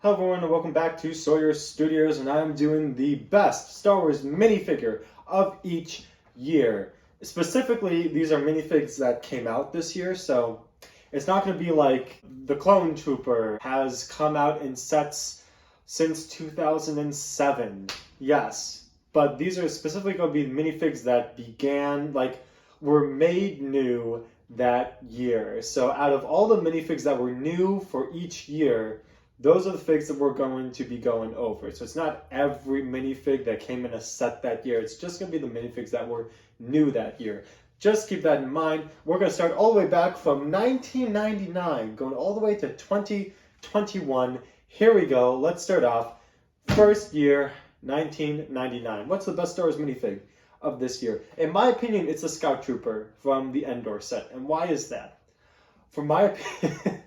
Hello everyone and welcome back to Sawyer Studios, and I'm doing the best Star Wars minifigure of each year. Specifically, these are minifigs that came out this year, so it's not going to be like the Clone Trooper has come out in sets since 2007. Yes, but these are specifically going to be minifigs that were made new that year. So out of all the minifigs that were new for each year, those are the figs that we're going to be going over. So it's not every minifig that came in a set that year. It's just going to be the minifigs that were new that year. Just keep that in mind. We're going to start all the way back from 1999, going all the way to 2021. Here we go. Let's start off. First year, 1999. What's the best Star Wars minifig of this year? In my opinion, it's the Scout Trooper from the Endor set. And why is that? For my opinion...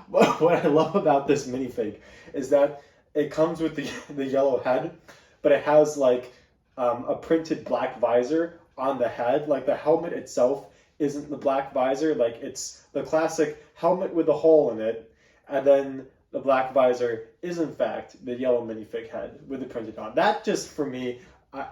What I love about this minifig is that it comes with the yellow head, but it has like a printed black visor on the head. Like the helmet itself isn't the black visor, like it's the classic helmet with a hole in it, and then the black visor is in fact the yellow minifig head with the printed on. That just, for me,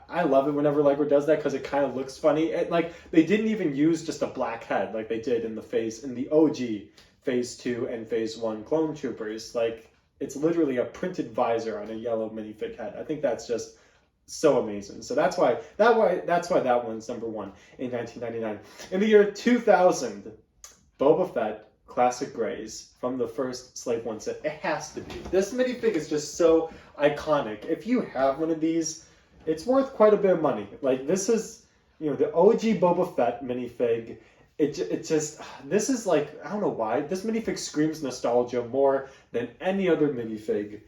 I love it whenever Lego does that because it kind of looks funny. Like they didn't even use just a black head like they did in the OG Phase 2 and Phase 1 Clone Troopers. Like, it's literally a printed visor on a yellow minifig head. I think that's just so amazing. So that's why that one's number one in 1999. In the year 2000, Boba Fett Classic Grays from the first Slave One set. It has to be. This minifig is just so iconic. If you have one of these, it's worth quite a bit of money. Like, this is, the OG Boba Fett minifig. This is like, I don't know why, this minifig screams nostalgia more than any other minifig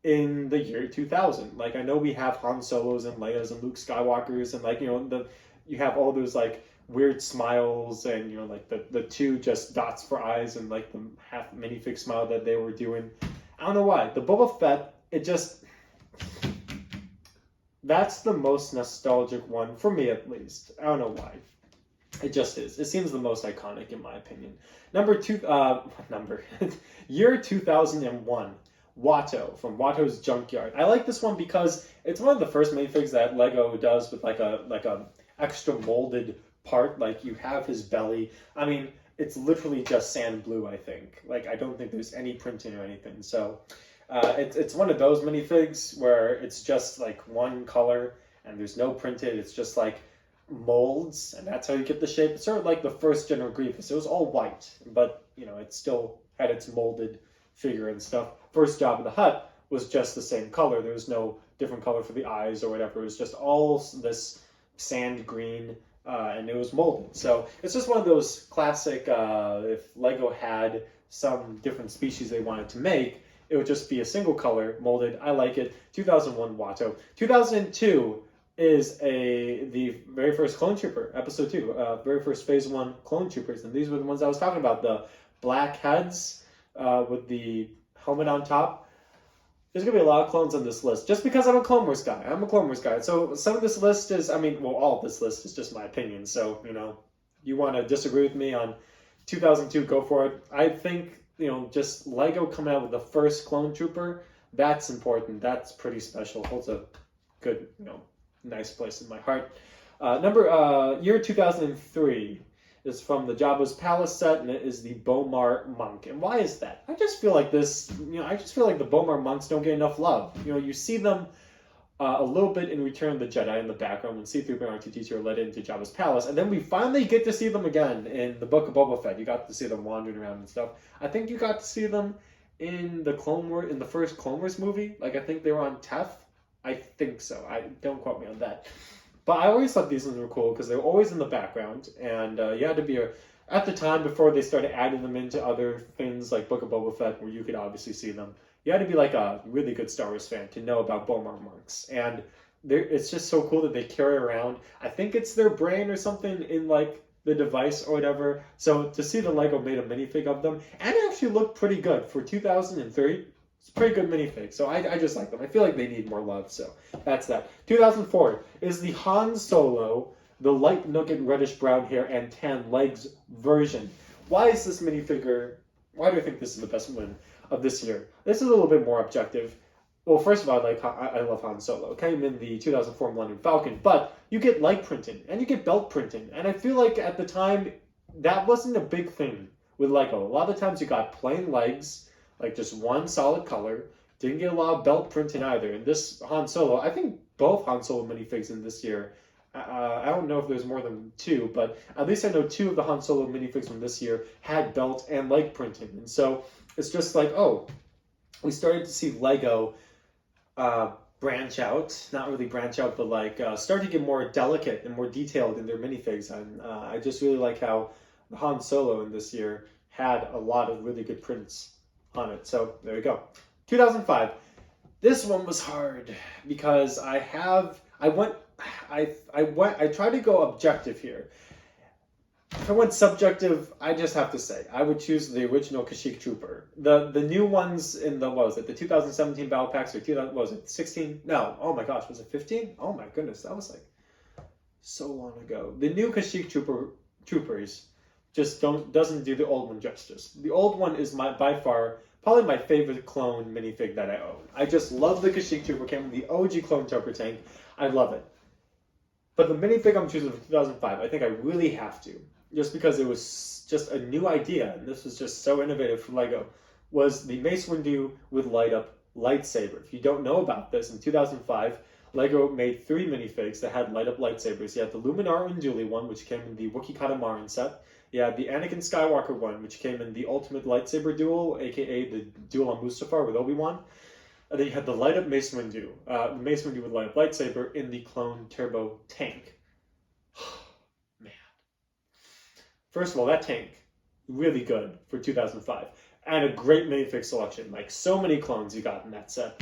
in the year 2000. Like, I know we have Han Solos and Leias and Luke Skywalkers, and like, you have all those like weird smiles and, like the two just dots for eyes and like the half minifig smile that they were doing. I don't know why. The Boba Fett, that's the most nostalgic one, for me at least. I don't know why. It just is. It seems the most iconic in my opinion. Year 2001, Watto from Watto's Junkyard. I like this one because it's one of the first minifigs that Lego does with like a extra molded part. Like, you have his belly. I mean, it's literally just sand blue, I think. Like, I don't think there's any printing or anything. So it's one of those minifigs where it's just like one color and there's no printed. It's just like molds, and that's how you get the shape. It's sort of like the first General Grievous. It was all white, but it still had its molded figure and stuff. First Jabba the Hutt was just the same color. There was no different color for the eyes or whatever. It was just all this sand green, and it was molded. So it's just one of those classic, if Lego had some different species they wanted to make, it would just be a single color molded. I like it. 2001 Watto. 2002 is the very first Clone Trooper, Episode 2, very first Phase 1 Clone Troopers, and these were the ones I was talking about, the black heads with the helmet on top. There's going to be a lot of clones on this list, just because I'm a Clone Wars guy. So some of this list is, all of this list is just my opinion, so, you want to disagree with me on 2002, go for it. I think, just Lego coming out with the first Clone Trooper, that's important, that's pretty special, holds a good, nice place in my heart. Year 2003 is from the Jabba's Palace set, and it is the Beaumar Monk. And why is that? I just feel like the Beaumar Monks don't get enough love. You see them a little bit in Return of the Jedi in the background when C-3PO and R2-D2 are led into Jabba's Palace, and then we finally get to see them again in the Book of Boba Fett. You got to see them wandering around and stuff. I think you got to see them in the first Clone Wars movie. Like, I think they were on Tef. I think so. Don't quote me on that. But I always thought these ones were cool because they were always in the background, and you had to be at the time before they started adding them into other things like Book of Boba Fett, where you could obviously see them. You had to be like a really good Star Wars fan to know about Beaumar Monks, and it's just so cool that they carry around. I think it's their brain or something in like the device or whatever. So to see the Lego made a minifig of them, and it actually looked pretty good for 2003. It's a pretty good minifig, so I just like them. I feel like they need more love, so that's that. 2004 is the Han Solo, the light nugget reddish brown hair and tan legs version. Why is this minifigure, why do I think this is the best one? of this year. This is a little bit more objective. Well, first of all, I love Han Solo. Came in the 2004 Millennium Falcon, but you get light printing and you get belt printing, and I feel like at the time that wasn't a big thing with Lego. A lot of times you got plain legs, like just one solid color. Didn't get a lot of belt printing either. And this Han Solo, I think both Han Solo minifigs in this year. I don't know if there's more than 2, but at least I know 2 of the Han Solo minifigs from this year had belt and leg printing, and so it's just like, oh, we started to see Lego branch out, not really branch out, but like start to get more delicate and more detailed in their minifigs. And I just really like how the Han Solo in this year had a lot of really good prints on it. So there you go. 2005. This one was hard because I tried to go objective here. If I went subjective, I just have to say, I would choose the original Kashyyyk Trooper. The new ones in the, what was it, the 2017 Battle Packs, or 2000, what was it, 16? No, oh my gosh, was it 15? Oh my goodness, that was like so long ago. The new Kashyyyk Troopers just doesn't do the old one justice. The old one is by far probably my favorite clone minifig that I own. I just love the Kashyyyk Trooper. Came with the OG clone Toker tank. I love it. But the minifig I'm choosing for 2005, I think I really have to, just because it was just a new idea, and this was just so innovative for Lego, was the Mace Windu with light-up lightsaber. If you don't know about this, in 2005, Lego made 3 minifigs that had light-up lightsabers. You had the Luminar Unduli one, which came in the Wookiee Katamaran set. You had the Anakin Skywalker one, which came in the Ultimate Lightsaber Duel, aka the Duel on Mustafar with Obi-Wan. And then you had the light-up Mace Windu, the Mace Windu with light-up lightsaber in the Clone Turbo tank. Man. First of all, that tank, really good for 2005. And a great minifig selection. Like, so many clones you got in that set.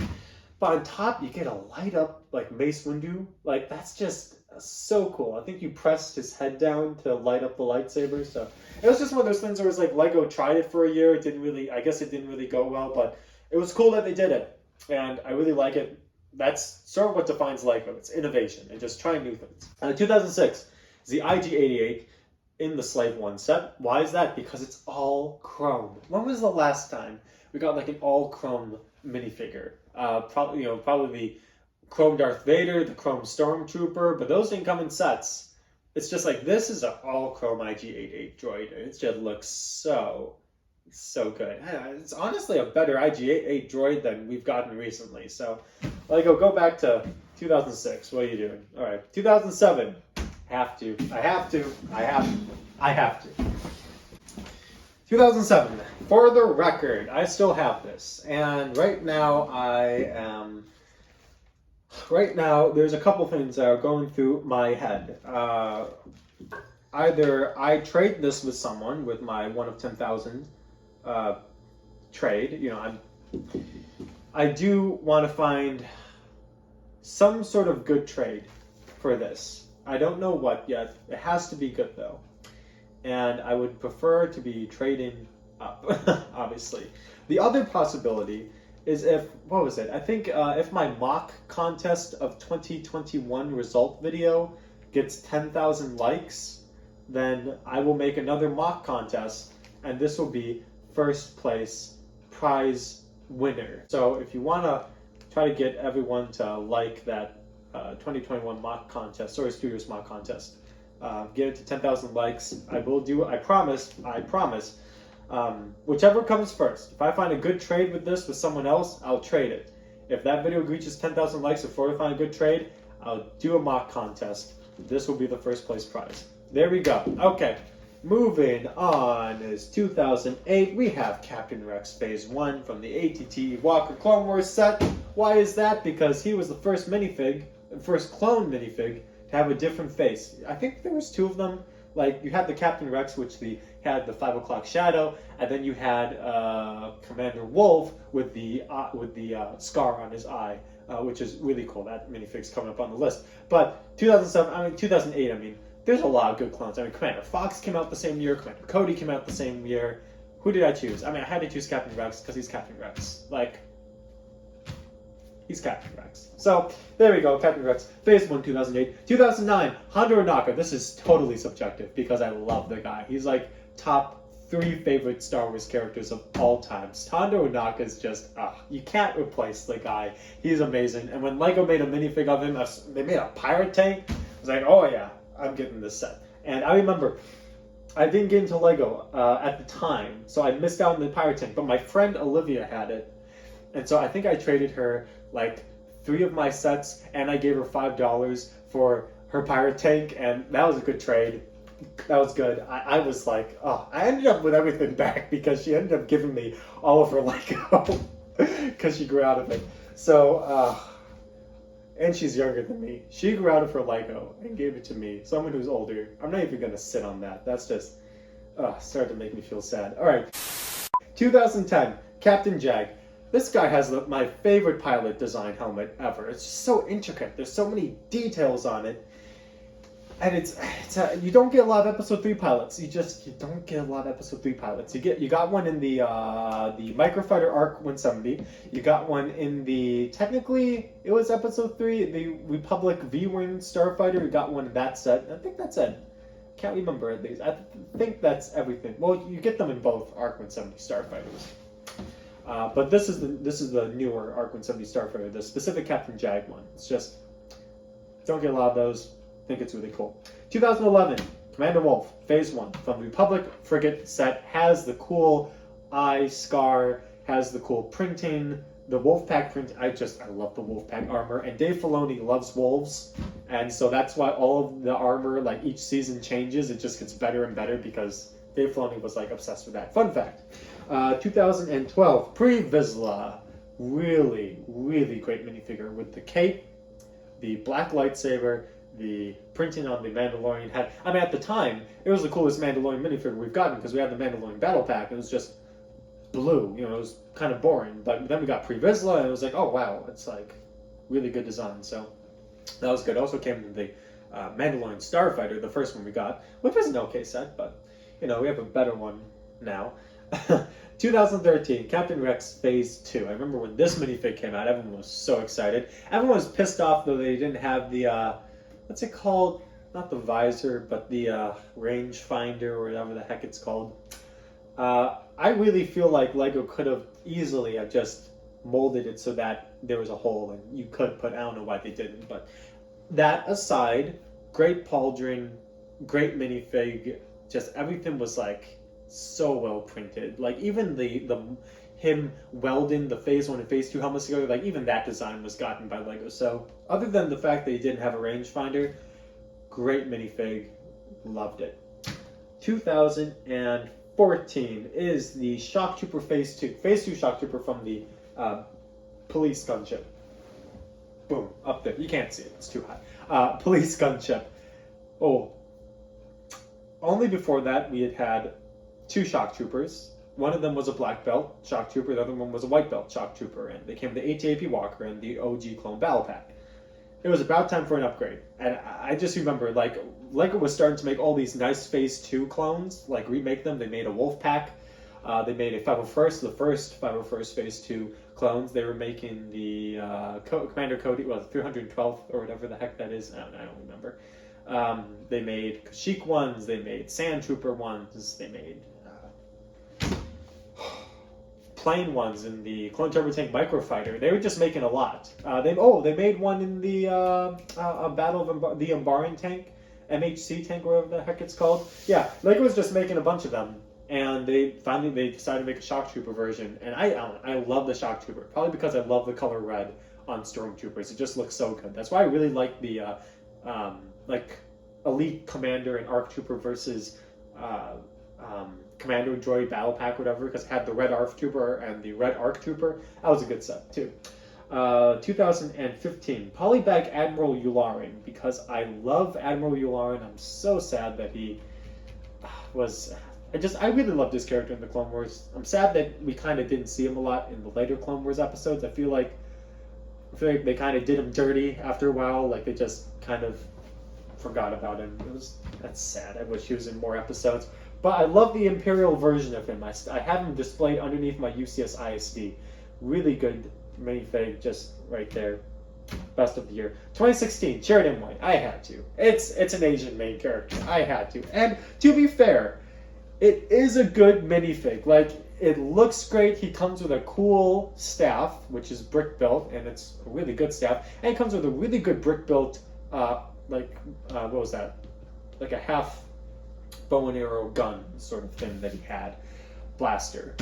But on top, you get a light-up, like, Mace Windu. Like, that's just so cool. I think you pressed his head down to light up the lightsaber. So it was just one of those things where it was like, Lego tried it for a year. It didn't really, I guess it didn't really go well, but it was cool that they did it. And I really like it. That's sort of what defines Lego. It's innovation and just trying new things. 2006 is the IG-88 in the Slave 1 set. Why is that? Because it's all chrome. When was the last time we got like an all chrome minifigure? Probably the chrome Darth Vader, the chrome Stormtrooper, but those didn't come in sets. It's just like, this is an all chrome IG-88 droid. It just looks so good. It's honestly a better IG-88 droid than we've gotten recently. So, Lego, go back to 2006. What are you doing? All right, 2007. I have to. 2007. For the record, I still have this, and right now there's a couple things that are going through my head. Either I trade this with someone with my 1 of 10,000 trade. I do want to find some sort of good trade for this. I don't know what yet. It has to be good though, and I would prefer to be trading up. Obviously, the other possibility is if if my mock contest of 2021 result video gets 10,000 likes, then I will make another mock contest, and this will be first place prize winner. So if you want to try to get everyone to like that 2021 mock contest, Story Studios mock contest, get it to 10,000 likes. I will do it. I promise. Whichever comes first. If I find a good trade with this with someone else, I'll trade it. If that video reaches 10,000 likes before I find a good trade, I'll do a mock contest. This will be the first place prize. There we go. Okay. Moving on is 2008. We have Captain Rex Phase 1 from the ATT Walker Clone Wars set. Why is that? Because he was the first clone minifig to have a different face. I think there was 2 of them. Like, you had the Captain Rex, which had the 5 o'clock shadow, and then you had Commander Wolf with the scar on his eye, which is really cool. That minifig's coming up on the list. But 2008, there's a lot of good clones. Commander Fox came out the same year. Commander Cody came out the same year. Who did I choose? I had to choose Captain Rex because he's Captain Rex. He's Captain Rex. So, there we go. Captain Rex. Phase 1, 2008. 2009, Hondo Ohnaka. This is totally subjective because I love the guy. He's like top 3 favorite Star Wars characters of all time. Tando Onaka is just, you can't replace the guy. He's amazing. And when LEGO made a minifig of him, they made a pirate tank. I was like, oh yeah, I'm getting this set. And I remember, I didn't get into LEGO at the time, so I missed out on the pirate tank. But my friend Olivia had it. And so I think I traded her like 3 of my sets, and I gave her $5 for her pirate tank, and that was a good trade. That was good. I was like, oh, I ended up with everything back because she ended up giving me all of her LEGO because she grew out of it. So, and she's younger than me. She grew out of her LEGO and gave it to me, someone who's older. I'm not even going to sit on that. That's just, started to make me feel sad. All right. 2010, Captain Jag. This guy has my favorite pilot design helmet ever. It's just so intricate. There's so many details on it. And you don't get a lot of Episode 3 pilots. You don't get a lot of Episode 3 pilots. You got one in the Microfighter Arc 170. You got one in technically it was Episode 3, the Republic V-Wing Starfighter. You got one in that set. I think that's it. Can't remember at least. I think that's everything. Well, you get them in both Arc 170 Starfighters. But this is the newer Arc 170 Starfighter, the specific Captain Jag one. It's just don't get a lot of those. I think it's really cool. 2011, Commander Wolf, Phase 1 from the Republic Frigate set, has the cool eye scar, has the cool printing, the Wolfpack print. I love the Wolfpack armor, and Dave Filoni loves wolves, and so that's why all of the armor, like each season changes, it just gets better and better because Dave Filoni was like obsessed with that. Fun fact, 2012, Pre Vizsla, really, really great minifigure with the cape, the black lightsaber, the printing on the Mandalorian head. I mean, at the time, it was the coolest Mandalorian minifigure we've gotten because we had the Mandalorian Battle Pack. It was just blue, it was kind of boring. But then we got Pre Vizsla, and it was like, oh wow, it's like really good design. So that was good. Also came in the Mandalorian Starfighter, the first one we got, which was an okay set, but we have a better one now. 2013, Captain Rex Phase 2. I remember when this minifig came out, everyone was so excited. Everyone was pissed off though they didn't have the what's it called? Not the visor, but the range finder or whatever the heck it's called. I really feel like LEGO could have easily have just molded it so that there was a hole and you could put, I don't know why they didn't, but that aside, great pauldron, great minifig, just everything was like so well printed. Like even him welding the Phase 1 and Phase 2 helmets together, like even that design was gotten by LEGO. So other than the fact that he didn't have a rangefinder, great minifig, loved it. 2014 is the Shock Trooper Phase 2. Phase 2 Shock Trooper from the police gunship. Boom, up there. You can't see it, it's too high. Police gunship. Oh, only before that we had 2 Shock Troopers. One of them was a black belt Shock Trooper, the other one was a white belt Shock Trooper, and they came with the AT-AP Walker and the OG Clone Battle Pack. It was about time for an upgrade, and I just remember, like, LEGO was starting to make all these nice Phase 2 clones, like remake them. They made a Wolf Pack, they made a 501st, the first 501st Phase 2 clones. They were making the Commander Cody, 312th or whatever the heck that is, I don't remember. They made Kashyyyk ones, they made Sand Trooper ones, they made plain ones in the Clone Turbo Tank Microfighter. They were just making a lot. They made one in the Battle of the Umbaran tank, MHC tank, whatever the heck it's called. Yeah, LEGO was just making a bunch of them, and they decided to make a Shock Trooper version. And I love the Shock Trooper, probably because I love the color red on Stormtroopers. It just looks so good. That's why I really like the Elite Commander and ARC Trooper versus Commando Droid Battle Pack, whatever, because it had the red ARC Trooper and the red ARC Trooper. That was a good set, too. 2015, Polybag Admiral Ularin, because I love Admiral Ularin. I'm so sad that he was... I really loved this character in the Clone Wars. I'm sad that we kind of didn't see him a lot in the later Clone Wars episodes. I feel like they kind of did him dirty after a while. Like, they just kind of forgot about him. That's sad. I wish he was in more episodes. But I love the Imperial version of him. I have him displayed underneath my UCS ISD. Really good minifig, just right there. Best of the year. 2016, Sheridan White. I had to. It's an Asian main character. I had to. And to be fair, it is a good minifig. Like, it looks great. He comes with a cool staff, which is brick built, and it's a really good staff. And it comes with a really good brick built, what was that? Like a half bow and arrow gun sort of thing that he had, blaster.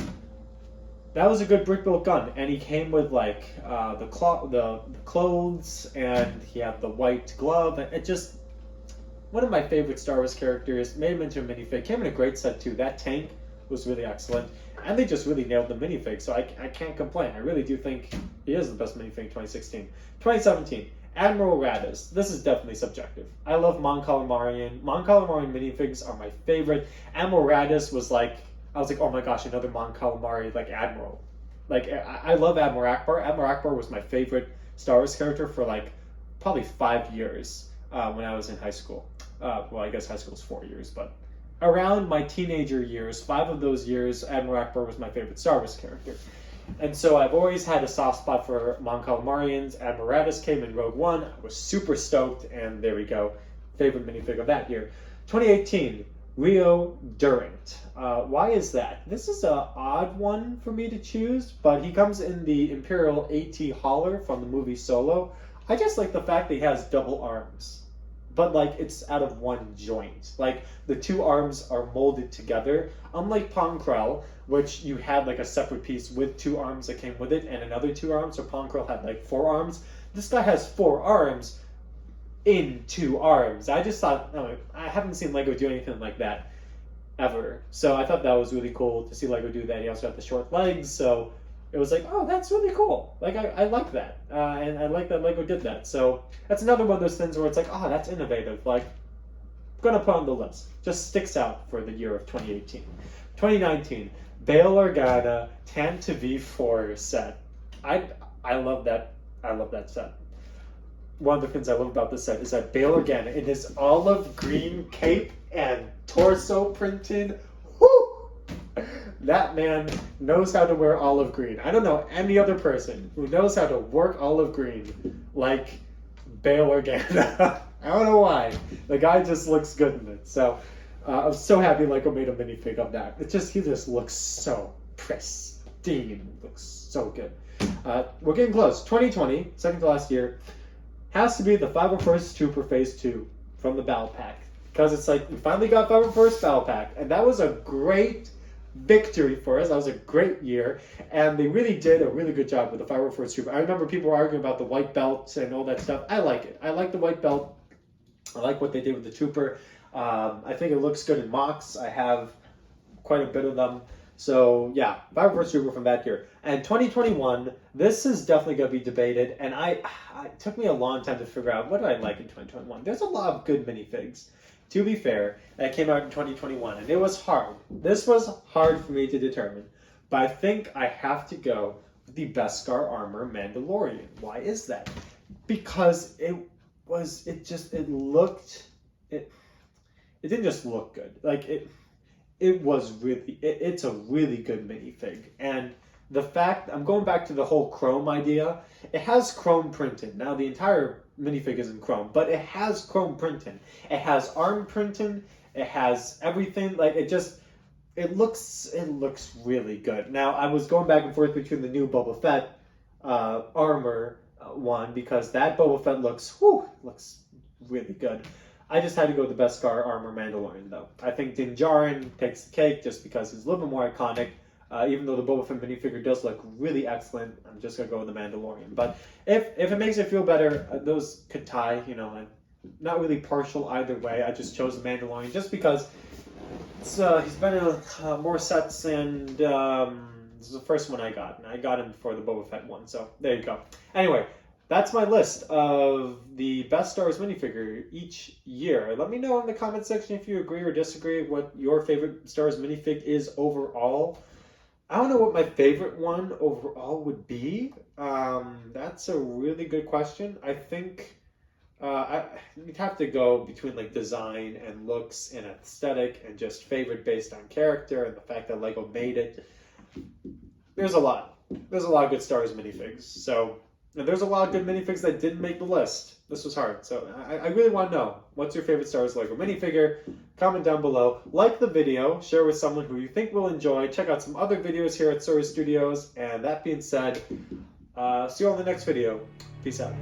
That was a good brick built gun, and he came with like the clothes, and he had the white glove. And it just one of my favorite Star Wars characters. Made him into a minifig. Came in a great set too. That tank was really excellent, and they just really nailed the minifig. So I can't complain. I really do think he is the best minifig in 2016. 2017. Admiral Raddus. This is definitely subjective. I love Mon Calamarian. Mon Calamarian minifigs are my favorite. Admiral Raddus was like, I was like, oh my gosh, another Mon Calamari like Admiral. Like, I love Admiral Akbar. Admiral Akbar was my favorite Star Wars character for like probably 5 years when I was in high school. Well, I guess high school is 4 years, but around my teenager years, 5 of those years, Admiral Akbar was my favorite Star Wars character. And so I've always had a soft spot for Mon Calamarians. Admiral Raddus came in Rogue One. I was super stoked, and there we go. Favorite minifig of that year. 2018, Rio Durant. Why is that? This is an odd one for me to choose, but he comes in the Imperial AT Hauler from the movie Solo. I just like the fact that he has double arms, but like it's out of one joint. Like the two arms are molded together, unlike Ponkrell, which you had like a separate piece with 2 arms that came with it and another 2 arms. So Ponkrell had like 4 arms. This guy has 4 arms in 2 arms. I just thought, no, I haven't seen Lego do anything like that ever. So I thought that was really cool to see Lego do that. He also had the short legs, so it was like, oh, that's really cool. Like, I like that. And I like that Lego did that. So that's another one of those things where it's like, oh, that's innovative. Like, I'm going to put on the list. Just sticks out for the year of 2018. 2019, Bail Organa Tantive 4 set. I love that. I love that set. One of the things I love about this set is that Bail Organa in his olive green cape and torso printed. Whoo! That man knows how to wear olive green. I don't know any other person who knows how to work olive green like Bail Organa. I don't know why. The guy just looks good in it. So I'm so happy Lego made a minifig of that. He just looks so pristine. Looks so good. We're getting close. 2020, second to last year, has to be the 501st Trooper Phase 2 from the Battle Pack. Because it's like, we finally got 501st Battle Pack, and that was a great victory for us. That was a great year, and they really did a really good job with the 501st Trooper. I remember people were arguing about the white belt and all that stuff. I like it. I like the white belt. I like what they did with the Trooper. I think it looks good in mocks. I have quite a bit of them. So yeah, 501st Trooper from that year. And 2021, this is definitely going to be debated, and it took me a long time to figure out what do I like in 2021. There's a lot of good minifigs, to be fair, that came out in 2021, and it was hard. This was hard for me to determine, but I think I have to go with the Beskar Armor Mandalorian. Why is that? Because it didn't just look good. Like it's a really good minifig. And the fact, I'm going back to the whole chrome idea, it has chrome printed. Now the entire minifig is in chrome, but it has chrome printing. It has arm printing, it has everything. Like it looks really good. Now I was going back and forth between the new Boba Fett armor one, because that Boba Fett looks really good. I just had to go with the Beskar Armor Mandalorian, though. I think Din Djarin takes the cake just because he's a little bit more iconic. Even though the Boba Fett minifigure does look really excellent, I'm just going to go with the Mandalorian. But if it makes it feel better, those could tie, I'm not really partial either way. I just chose the Mandalorian just because he's been in more sets, and this is the first one I got. And I got him for the Boba Fett one, so there you go. Anyway, that's my list of the best Star Wars minifigure each year. Let me know in the comment section if you agree or disagree what your favorite Star Wars minifig is overall. I don't know what my favorite one overall would be. That's a really good question. I think you'd have to go between like design and looks and aesthetic and just favorite based on character and the fact that Lego made it. There's a lot of good Star Wars minifigs. So And there's a lot of good minifigs that didn't make the list. This was hard. So I really want to know, what's your favorite Star Wars Lego minifigure? Comment down below. Like the video. Share with someone who you think will enjoy. Check out some other videos here at Star Wars Studios. And that being said, see you on the next video. Peace out.